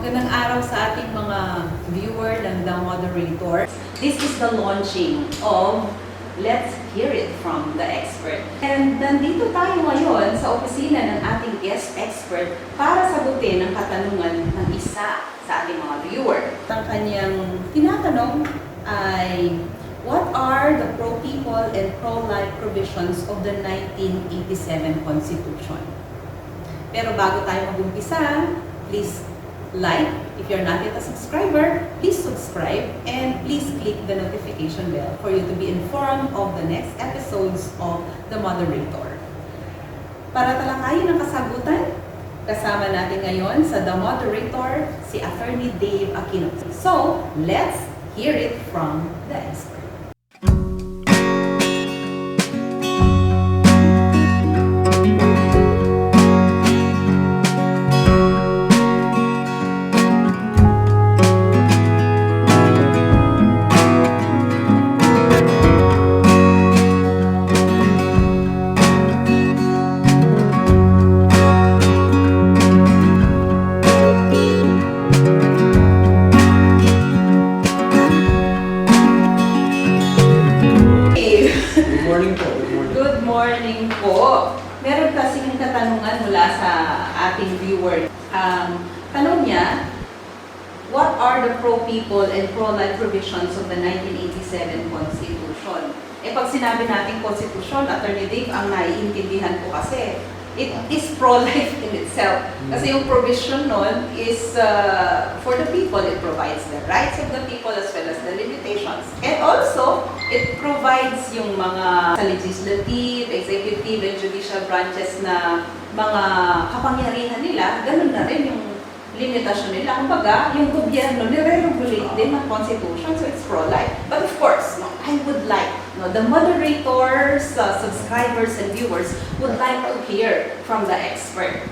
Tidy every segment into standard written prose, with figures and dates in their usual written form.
Magandang araw sa ating mga viewer ng The Moderator. This is the launching of Let's Hear It From the Expert. And nandito tayo ngayon sa opisina ng ating guest expert para sagutin ang katanungan ng isa sa ating mga viewer. Ang kanyang tinatanong ay, what are the pro-people and pro-life provisions of the 1987 Constitution? Pero bago tayo mag-umpisa, please like. If you're not yet a subscriber, please subscribe and please click the notification bell for you to be informed of the next episodes of The Moderator. Para talakayin ang kasagutan, kasama natin ngayon sa The Moderator si Atty. Dave Aquino. So, let's hear it from the expert. Meron kasing katanungan mula sa ating viewer. Tanong niya, what are the pro-people and pro-life provisions of the 1987 Constitution? Pag sinabi natin Constitution, Atty. Dave, ang naiintindihan ko kasi, it is pro-life in itself. Kasi yung provision nun is for the people. It provides the rights of the people as well as the limitations. And also, it provides yung mga legislative, executive, and judicial branches na mga kapangyarihan nila, ganun na rin yung limitasyon nila. Kumbaga, yung gobyerno, nire-regulate din ng Constitution, so it's pro-life. But of course, I would like, the moderators, subscribers, and viewers would like to hear from the expert.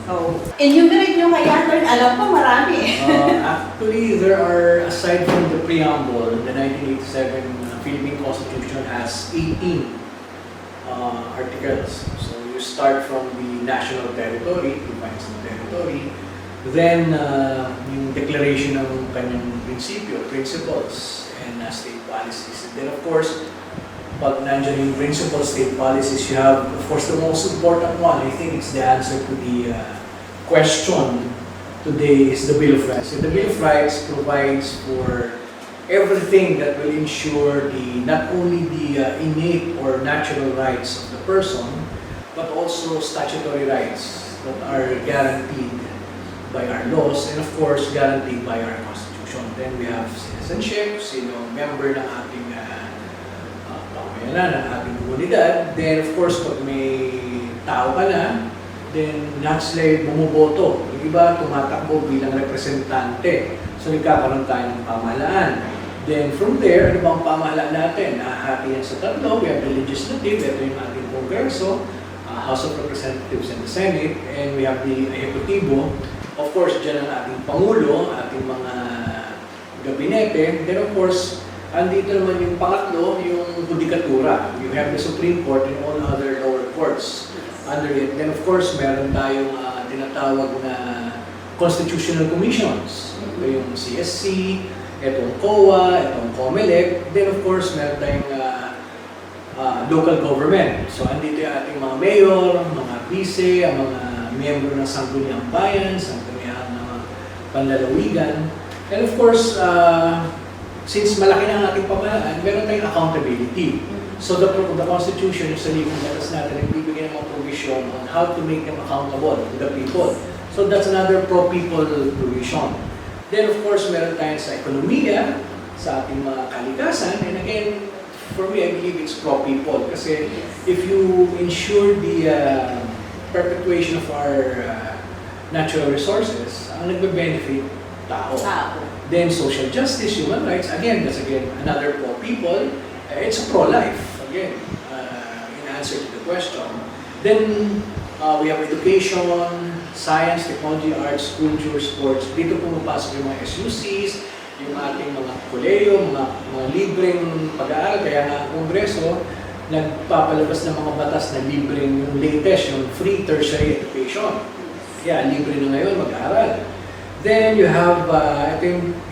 So, enumerate nyo kaya, alam ko marami. Actually, there are, aside from the preamble, the 1987 Philippine Constitution has 18 articles. So, you start from the national territory, defines the territory, then yung declaration ng kanyang prinsipyo, principles, and state policies. And then, of course, pag nandiyan yung principles, state policies, you have, of course, the most important one, I think it's the answer to the question today is the Bill of Rights. So the Bill of Rights provides for everything that will ensure not only the innate or natural rights of the person, but also statutory rights that are guaranteed by our laws and of course guaranteed by our Constitution. Then we have citizenship, sino member ng ating pamayanan, ng ating komunidad. Then of course pag may tao ka na, then lahat sila bumuboto. Yung iba tumatakbo bilang representante. So nagkakaroon tayo ng pamahalaan. Then from there, ano bang pamahalaan natin? Nahahati yan sa tatlo. We have the legislative, ito yung ating Kongreso, House of Representatives and the Senate, and we have the Ejecutivo. Of course, dyan ang ating Pangulo, ating mga gabinete. Then of course, andito naman yung pangatlo, yung Judikatura. You have the Supreme Court and all other lower courts under it. Then of course, meron tayong tinatawag na constitutional commissions. Ito yung CSEE, itong COA, itong COMELEC. Then of course, meron tayong local government. So, andito yung ating mga mayor, mga vice, ang mga miyembro ng Sangguniang Bayan, Sangguniang Panlalawigan. And of course, since malaki na ang ating pamahalaan, meron tayong accountability. So the Constitution, yung sa ligang batas natin, nagbibigay ng mga provision on how to make them accountable to the people. So that's another pro-people provision. Then of course, meron tayong sa ekonomiya, sa ating mga kalikasan, and again, for me, I believe it's pro-people. Kasi if you ensure the perpetuation of our natural resources, ang nagbe-benefit, tao. Then social justice, human rights, again, that's again another pro-people. It's a pro-life, again, in answer to the question. Then we have education, science, technology, arts, culture, sports. Dito pumapasok yung mga SUCs, yung ating mga koleyo, mga libreng pag-aaral. Kaya nga ang Kongreso, nagpapalabas ng mga batas na libreng yung latest, yung free tertiary education. Kaya libre na ngayon mag-aaral. Then you have,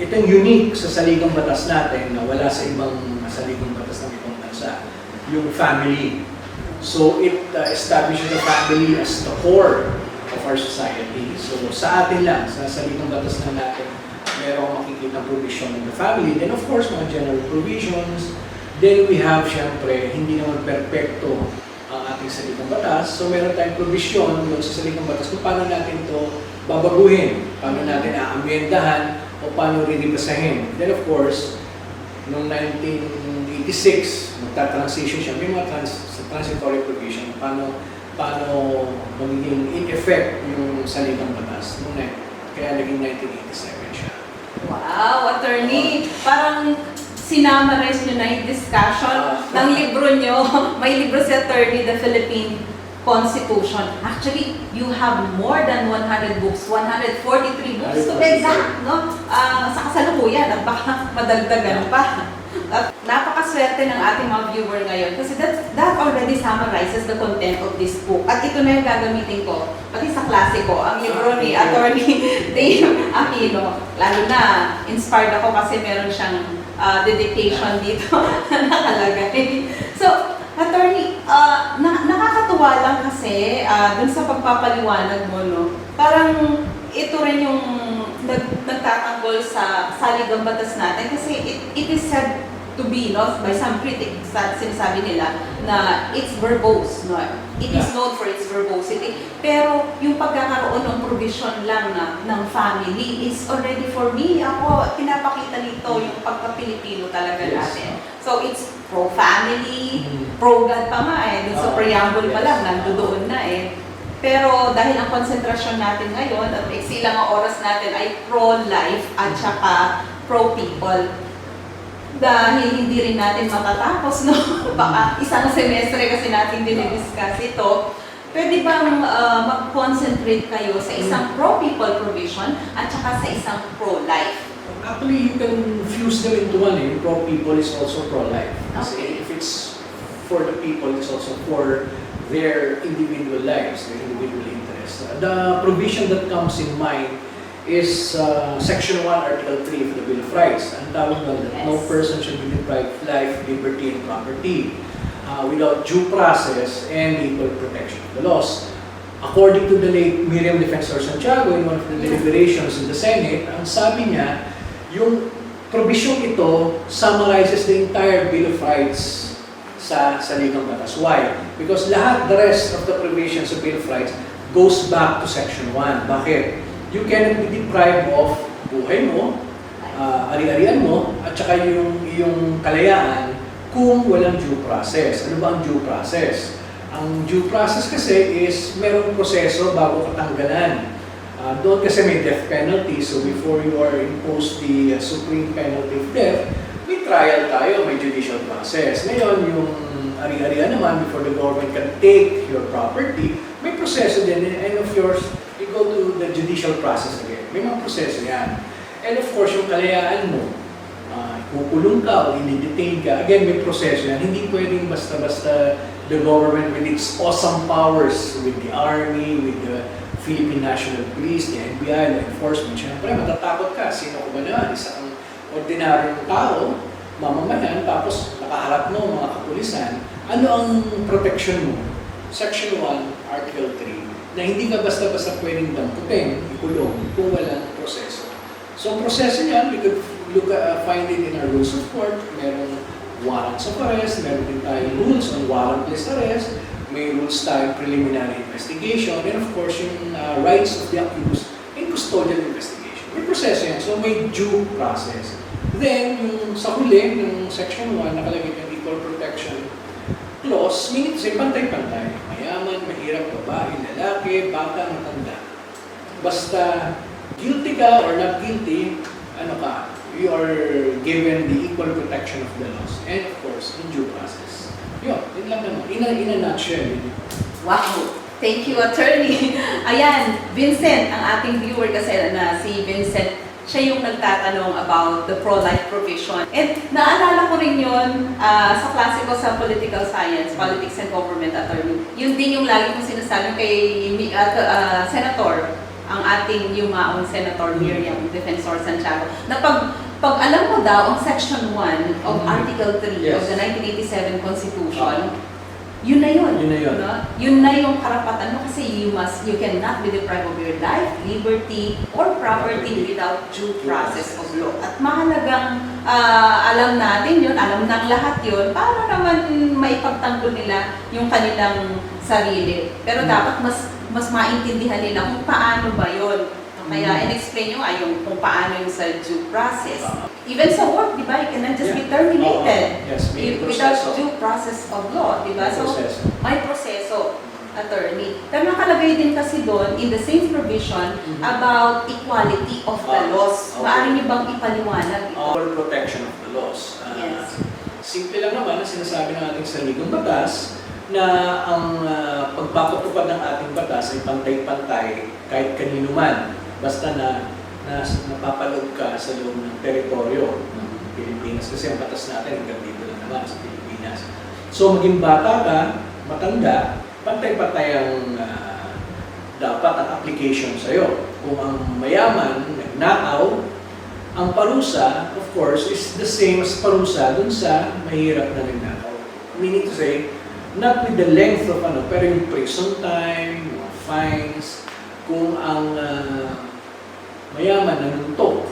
ito yung unique sa saligang batas natin na wala sa ibang saligang batas ng ibang bansa, yung family. So it establishes the family as the core of our society. So sa atin lang, sa saligang batas na natin, merong makikita provision in the family. Then of course, mga general provisions. Then we have, syempre, hindi naman perpekto ang ating saligang batas. So meron tayong provision doon sa saligang batas kung paano natin to babaguhin, paano natin aamyendahan o paano rinibasahin. Then of course, noong 1986, magta-transition siya, may mga transitory provision, paano magiging in effect yung saligang batas. Kaya naging 1987 siya. Wow, attorney! Parang sinamarize nyo na yung discussion ng libro nyo. May libro si attorney, The Philippine Constitution. Actually, you have more than 100 books, 143 books to be exact, no? Sa kasalukuyan, at baka madagdagan pa. At napakaswerte ng ating mga viewer ngayon kasi that already summarizes the content of this book. At ito na yung gagamitin ko, pati sa klase ko, ang libro ni Atty. Dave Aquino. Lalo na, inspired ako kasi meron siyang dedication dito nakalagay. So, attorney, nakakatuwa lang kasi dun sa pagpapaliwanag mo, no? Parang ito rin yung nagtatanggol sa saligang batas natin kasi it is said to be, no, by some critics, sinasabi nila na it's verbose, no? It is known for its verbosity. Pero yung pagkakaroon ng provision lang ng family is already, for me, ako, pinapakita nito yung pagka-Pilipino talaga natin. So it's pro-family, pro-God pa nga dun sa preamble pa lang, nandoon na Pero dahil ang konsentrasyon natin ngayon at maiksi lang ang oras natin ay pro-life at saka pro-people. Dahil hindi rin natin matatapos, no? Baka isang semestre kasi natin dinidiscuss ito. Pwede bang mag-concentrate kayo sa isang pro-people provision at saka sa isang pro-life? Actually, you can fuse them into one. Pro-people is also pro-life. Kasi if it's for the people, it's also for their individual lives, their individual interests. The provision that comes in mind is Section 1, Article 3 of the Bill of Rights. Ang tawag doon that no person should be deprived of life, liberty, and property without due process and equal protection of the laws. According to the late Miriam Defensor Santiago in one of the deliberations in the Senate, ang sabi niya, yung provision ito summarizes the entire Bill of Rights sa saligang batas. Why? Because the rest of the provisions of Bill of Rights goes back to Section 1. Bakit? You cannot be deprived of buhay mo, ari-arian mo, at saka yung kalayaan kung walang due process. Ano ba ang due process? Ang due process kasi is merong proseso bago katanggalan. Doon kasi may death penalty, so before you are imposed the supreme penalty of death, may trial tayo, may judicial process. Ngayon, yung ari-arian naman, before the government can take your property, may proseso din, and of yours, you go to the judicial process again. May mga proseso yan. And of course, yung kalayaan mo, kukulong ka o i-detain ka, again, may proseso yan. Hindi pwedeng basta-basta the government with its awesome powers, with the army, with the Philippine National Police, the NBI, the enforcement, syempre, matatakot ka. Sino ko ba na? Isang ordinaryong tao, mamamayan, tapos nakaharap mo mga kapulisan. Ano ang protection mo? Section 1, Article 3, na hindi ka basta-basta pwedeng damputin, ikulong, kung walang proseso. So, ang proseso niyan, we could find it in our rules of court. Merong warrants of arrest, meron din tayong rules on warrantless arrest, may rules tayong preliminary investigation, and of course, yung rights of the accused in custodial investigation. May proseso yan, so may due process. Then, yung sa huli, ng Section 1, nakalagay yung equal protection clause, meaning say pantay-pantay. Mayaman, mahirap, babae, lalaki, bata, matanda. Basta guilty ka or not guilty, you are given the equal protection of the laws. And of course, in due process. Yun lang naman. In a nutshell. Wow! Thank you, attorney. Ayan, Vincent, ang ating viewer kasi na si Vincent, siya yung nagtatanong about the pro-life provision. And naalala ko rin yun sa klase ko sa political science, politics and government attorney. Yun din yung lagi kong sinasabi kay Senator ang ating yumaong Senator Miriam Defensor Santiago, na pag alam mo daw ang Section 1 of Article 3 of the 1987 Constitution, yun na yun. Yun na yun. No? Yun na yung karapatan mo kasi you cannot be deprived of your life, liberty, or property without due process of law. At mahalagang alam natin yun, alam ng lahat yun, para naman maipagtanggol nila yung kanilang sarili. Pero dapat mas maintindihan nila kung paano ba yun. Kaya in-explain nyo nga yung kung paano yung sa due process. Even sa work, di ba, you cannot just be terminated without due process of law, di ba? So, may proseso, attorney. Pero nakalagay din kasi doon, in the same provision, about equality of the laws. Maaari niyo bang ipaliwanag ito? Equal protection of the laws. Yes. Simple lang naman ang sinasabi ng ating saligang batas na ang pagpapatupad ng ating batas ay pantay-pantay kahit kanino man. Basta na napapaloob ka sa loob ng teritoryo ng Pilipinas. Kasi ang batas natin hanggang dito lang naman sa Pilipinas. So maging bata ka, matanda, pantay-pantay ang dapat ang application sa'yo. Kung ang mayaman, nagnakaw, ang parusa, of course, is the same as parusa dun sa mahirap na nagnakaw. Meaning to say, not with the length of pero yung prison time, yung fines, kung ang mayaman nanuntok,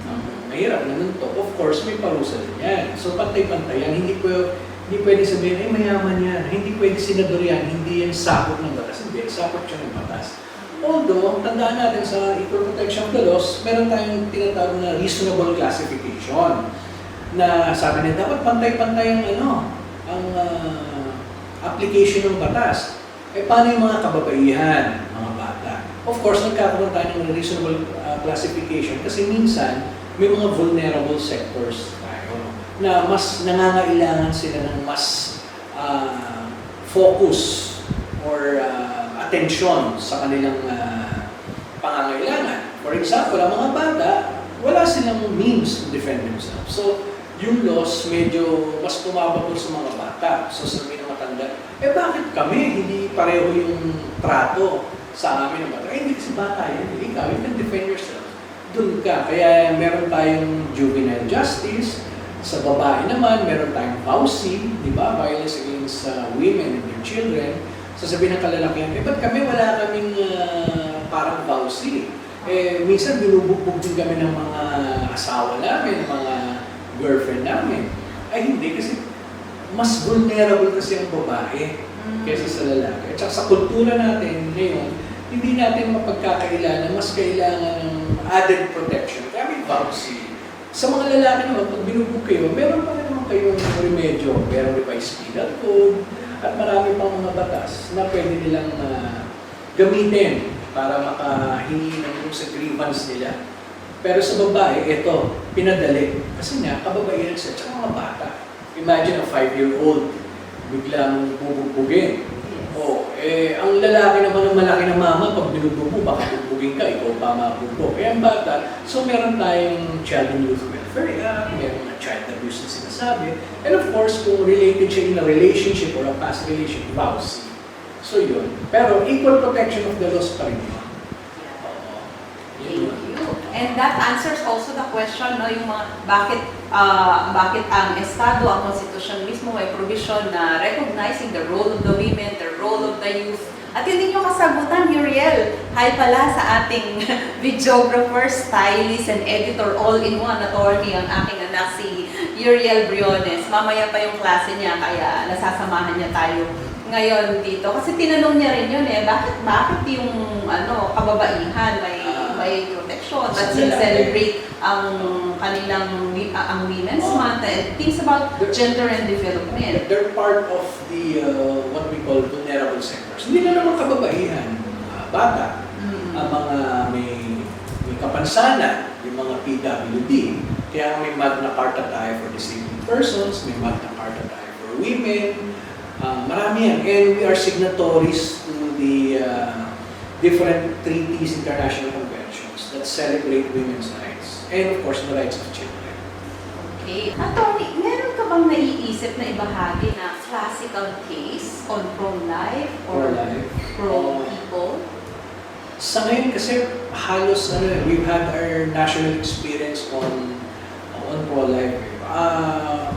ang mahirap nanuntok, of course, may parusa din yan. So, pantay-pantay yan. Hindi pwede sabihin, mayaman yan. Hindi pwede senador yan. Hindi yan sakop ng batas. Hindi, sakop siya ng batas. Although, tandaan natin sa equal protection of the laws, meron tayong tinatawag na reasonable classification. Na sabi niya, dapat pantay-pantay ang application ng batas. Paano yung mga kababaihan, mga bata? Of course, nagkakaroon tayo ng reasonable classification kasi minsan may mga vulnerable sectors tayo na mas nangangailangan sila ng mas focus or attention sa kanilang pangangailangan. For example, ang mga bata, wala silang means to defend themselves. So, yung laws medyo mas pumapabor sa mga bata. So, sabihin ng matanda, bakit kami hindi pareho yung trato sa amin ng bata? Hindi kasi bata yan. Ikaw, you can defend yourself. Doon ka. Kaya meron tayong juvenile justice. Sa babae naman, meron tayong VAUSI, di ba? Violence against women and their children. Sasabihin ng kalalakihan, ba't kami wala kaming parang VAUSI? Minsan binubugbog din kami ng mga asawa namin, ng mga girlfriend namin. Ay hindi, kasi mas vulnerable kasi ang babae kaysa sa lalaki. At saka sa kultura natin ngayon, hindi natin mapagkakailangan, mas kailangan ng added protection. Kaya may VAUSI. Sa mga lalaki naman, pag binubog kayo, meron pa rin naman kayong remedyo. Meron revised penal code, at marami pang mga batas na pwede nilang gamitin para makahingi ng sa grievance nila. Pero sa babae, ito, pinadali. Kasi nga, kababaihan siya, tsaka mga bata. Imagine a 5-year-old, biglang bubugbugin. Ang lalaki naman ng malaki na mama, pag binugbog mo, baka bugbugin ka, ikaw pa mabugbog. Kaya ang bata, so meron tayong Child and Youth Welfare Act, meron na child abuse na sinasabi. And of course, kung related siya in a relationship or a past relationship, VAUSI. So yun. Pero equal protection of the laws pa rin yun. Thank you. And that answers also the question, no, yung mga bakit ang Estado, ang Constitution mismo may provision na recognizing the role of the women, the role of the youth. At hindi nyo kasagutan, Uriel. Hi pala sa ating videographer, stylist, and editor, all-in-one attorney, ang aking anak si Uriel Briones. Mamaya pa yung klase niya, kaya nasasamahan niya tayo ngayon dito. Kasi tinanong niya rin yun bakit yung kababaihan may protection, at celebrate ang kanilang Women's Month and things about gender and development. They're part of the what we call vulnerable sectors. Hindi na naman kababaihan, bata, ang mga may kapansanan, yung mga PWD. Kaya may Magna Carta tayo for disabled persons, may Magna Carta tayo for women. Marami yan. And we are signatories to the different treaties, international conventions that celebrate women's rights. And of course, the rights of children. Okay. Attorney, meron ka bang naiisip na ibahagi na classical case on pro-life or pro-people? Sa ngayon kasi halos we've had our national experience on pro-life.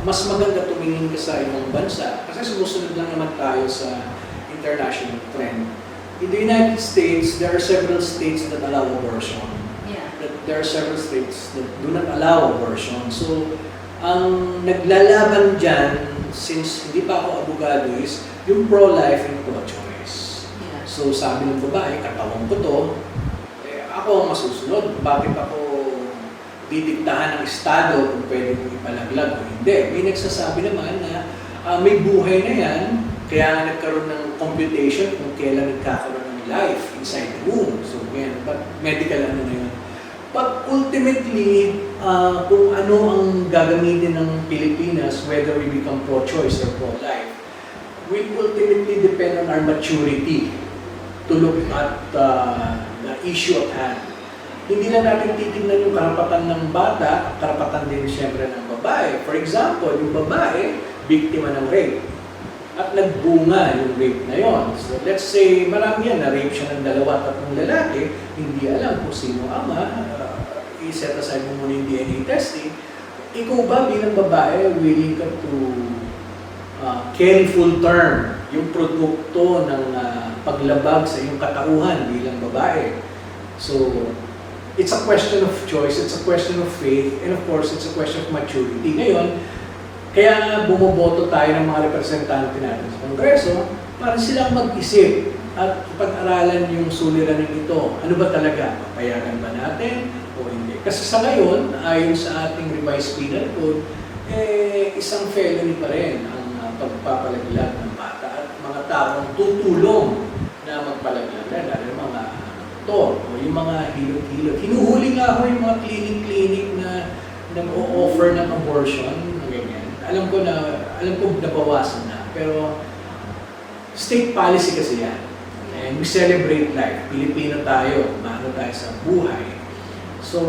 Mas maganda tumingin ka sa ibang bansa kasi sumusunod lang naman tayo sa international trend. In the United States, there are several states that allow abortion. Yeah. There are several states that do not allow abortion. So, ang naglalaban dyan, since hindi pa ako abogado, is yung pro-life and pro-choice. Yeah. So, sabi ng babae, katawan ko to, ako ang masusunod. Bakit ako didiktahan ng Estado kung pwede kong ipalaglag o hindi? May nagsasabi naman na may buhay na yan, kaya nga nagkaroon ng computation kung kailan nagkakaroon ng life inside the womb. So, yan, medical na yun. But ultimately, kung ano ang gagamitin ng Pilipinas, whether we become pro-choice or pro-life, will ultimately depend on our maturity to look at the issue at hand. Hindi lang natin titignan yung karapatan ng bata, karapatan din siyempre ng babae. For example, yung babae, biktima ng rape. At nagbunga yung rape na yon. So let's say, marami yan, na-rape siya ng 2-3 lalaki, hindi alam kung sino ama, i-set aside mo muna yung DNA testing. Ikaw ba bilang babae, willing ka to carry full term yung produkto ng paglabag sa iyong katauhan bilang babae? So, it's a question of choice, it's a question of faith, and of course, it's a question of maturity. Ngayon, kaya bumoboto tayo ng mga representante natin sa Kongreso para silang mag-isip at pag-aralan yung suliranin ito. Ano ba talaga? Papayagan ba natin o hindi? Kasi sa ngayon, ayon sa ating revised penal code, isang felony pa rin ang pagpapalaglag ng bata at mga taong tutulong na magpalaglag, lalo yung mga doktor o yung mga hilot-hilot. Hinuhuli nga ako yung mga clinic na nag-o-offer ng abortion. Alam ko nabawasan na, pero state policy kasi yan. And we celebrate life. Pilipino tayo, mahalo tayo sa buhay. So,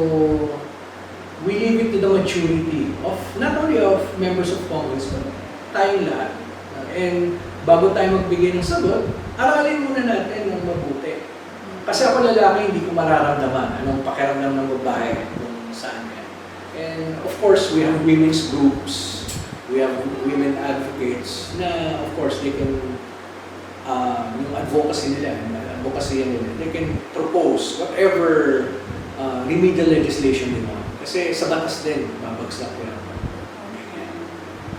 we leave it to the maturity of, not only of members of Congress, but tayong lahat. And bago tayo magbigay ng sagot, aralin muna natin ng mabuti. Kasi ako lalaki, hindi ko mararamdaman anong pakiramdam ng babae kung saan yan. And of course, we have women's groups. We have women advocates na, of course, they can, yung advocacy nila, they can propose whatever remedial legislation they want. Kasi sa batas din, babagsak yan.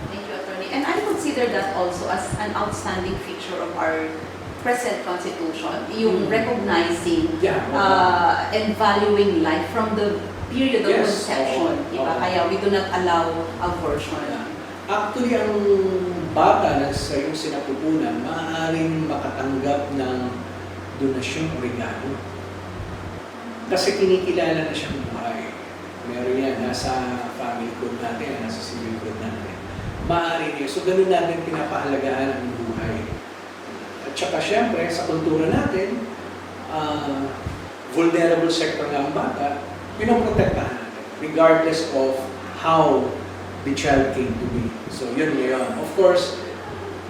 Thank you, Attorney. And I consider that also as an outstanding feature of our present Constitution, yung recognizing and valuing life from the period of conception. Diba? Kaya we do not allow abortion. Actually, ang bata na sa iyong sinapupunan, maaaring makatanggap ng donasyon o regalo. Kasi kinikilala na siyang buhay. Meron yan, nasa family code natin, nasa civil code natin. Maaaring yun. So, ganun natin pinapahalagahan ang buhay. At saka, syempre, sa kultura natin, vulnerable sector nga ang bata, pinoprotektahan natin, regardless of how the child came to be. So, yun. Of course,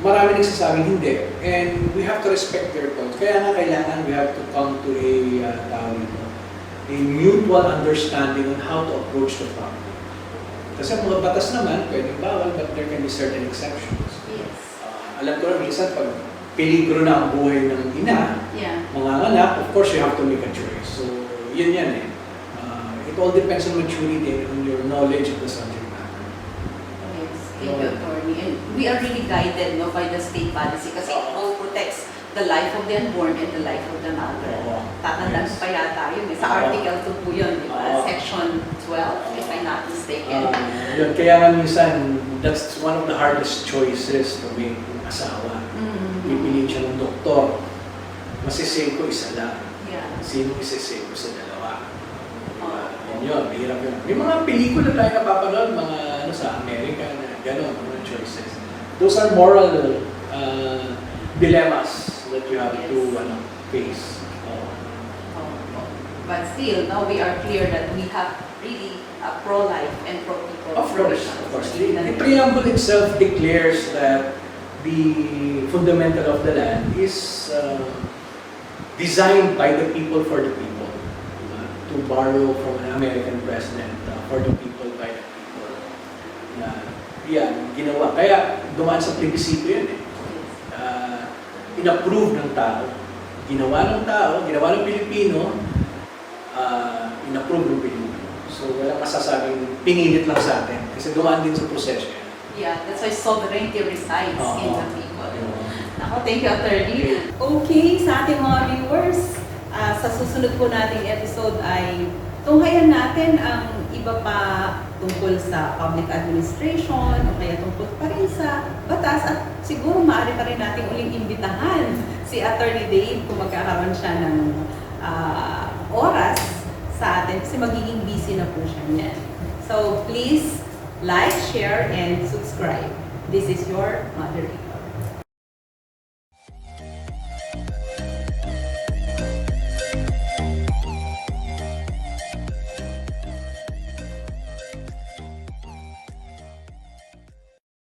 marami nagsasabing hindi. And we have to respect their points. Kaya nga kailangan we have to come to a mutual understanding on how to approach the problem. Kasi mga batas naman, pwedeng bawal, but there can be certain exceptions. Yes. Alam ko na minsan, pag peligro na ang buhay ng ina, mga anak, of course, you have to make a choice. So, yun yan eh. It all depends on maturity and on your knowledge of the subject. Thank you, Attorney. And we are really guided by the state policy kasi it all protects the life of the unborn and the life of the mother. Tatandaan pa yata yun. Sa Article 2 po yun, di ba? Section 12, if I'm not mistaken. Yun, kaya nga minsan, that's one of the hardest choices to make ng asawa. Pipiliin siya ng doktor. Masisave ko isa lang. Sino isisave ko sa dalawa? Yun, mahirap yun. May mga pelikula tayo napapanood, mga sa Amerika na gano'n, mga choices. Those are moral dilemmas that you have to face. But still, now we are clear that we have really a pro-life and pro-people provisions. Of course. The preamble itself declares that the fundamental of the land is designed by the people for the people. To borrow from an American president, for the people, by the people. Yan, ginawa. Kaya dumaan sa plebisito yan eh. In-approve ng tao. Ginawa ng tao, ginawa ng Pilipino, in-approve ng Pilipino. So wala masasabing pinilit lang sa atin. Kasi dumaan din sa proseso yan. Yeah, that's why sovereignty resides in the people. Ako, thank you, Attorney. Okay. Okay, sa ating mga viewers, sa susunod po nating episode ay tunghayan natin ang iba pa tungkol sa public administration o kaya tungkol pa rin sa batas at siguro maaari pa rin natin uling imbitahan si Attorney Dave kung magkakaroon siya ng oras sa atin kasi magiging busy na po siya niyan. So please like, share, and subscribe. This is your MOTHERator.